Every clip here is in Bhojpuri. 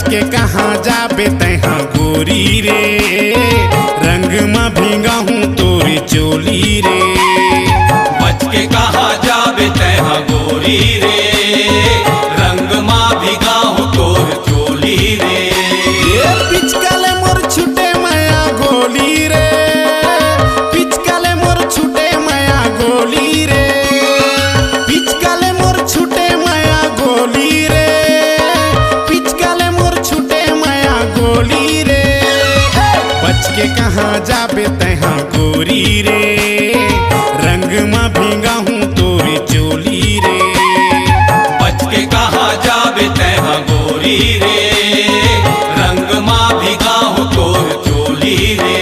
के कहाँ जाबे तहाँ गोरी रे, रंग में भींगा हूँ तोरी चोली रे। बच के कहाँ जाबे तहाँ गोरी रे, रंग में भींगा हूँ तोर चोली रे। ये पिचकाले मोर छुटे माया गोली रे, पिचकाले मोर छुटे माया गोली रे, पिचकाले मोर छुटे माया गोली रे, गोली रे। बच के कहाँ जाबे तहाँ गोरी रे, रंग में भींगा हूँ तोरी चोली रे। बच के कहाँ जाबे तहाँ गोरी रे, रंग में भींगा हूँ तोर चोली रे।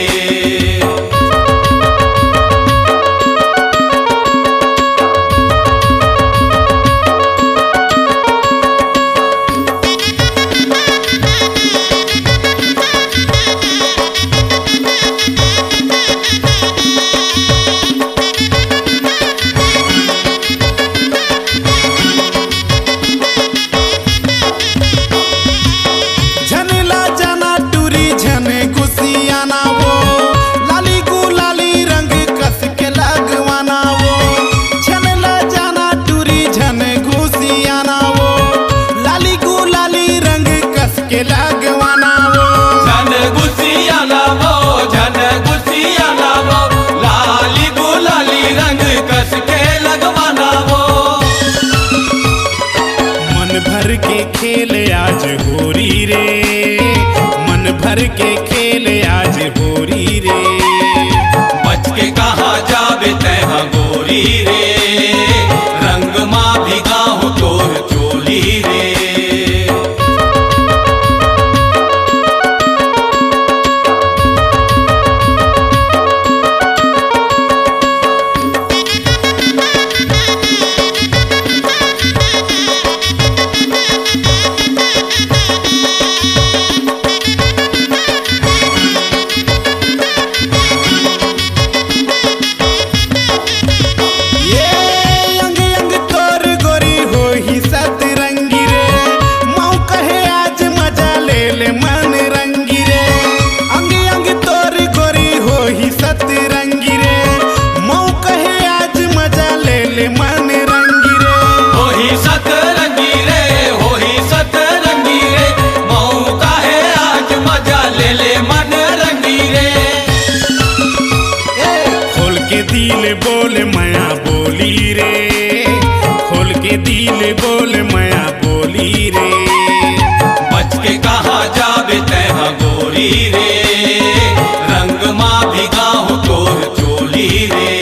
के खेल आज होरी रे, मन भर के खेल आज होरी रे। बच के कहाँ जाबे तहाँ गोरी रे, रंग में भीगा हूँ तोर चोली रे। दिल बोल माया बोली रे, खोल के दिल बोल माया बोली रे। बच के कहाँ जाबे तहाँ गोरी रे, रंग में भीगा हूँ तोर चोली रे।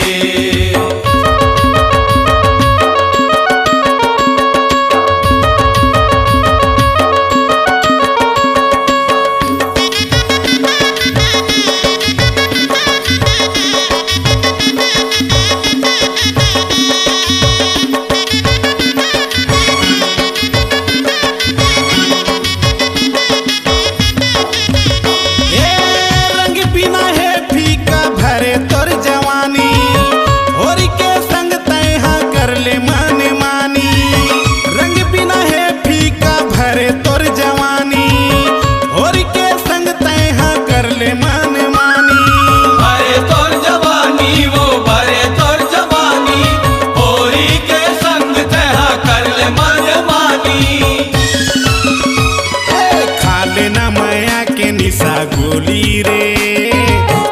गोली रे,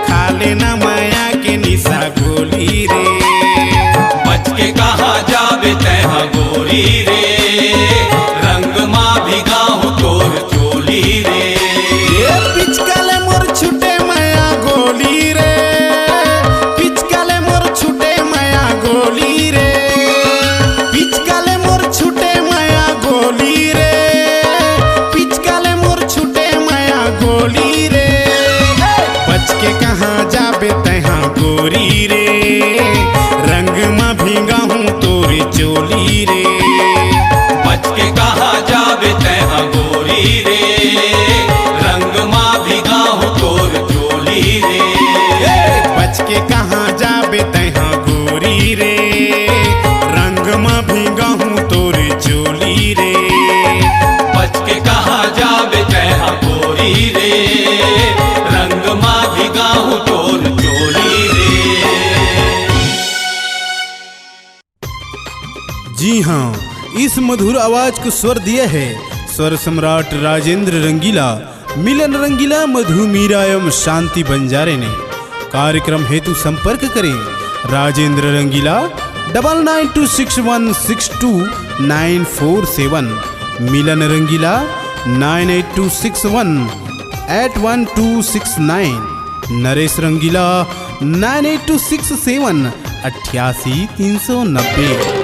खा लेना माया के निशा गोली रे। बच के कहाँ जाबे तहाँ गोरी रे, रंग में भीगा हूँ तोर चोली रे। ये पिचकाले मोर छुटे माया गोली रे, पिचकाले मोर छुटे माया गोली रे, पिचकाले मोर छुटे माया इस मधुर आवाज को स्वर दिया है स्वर सम्राट राजेंद्र रंगीला, मिलन रंगीला, मधु मीरा एवं शांति बंजारे ने। कार्यक्रम हेतु संपर्क करें राजेंद्र रंगीला 9926162947, मिलन रंगीला 9826181269, नरेश रंगीला 9826788390।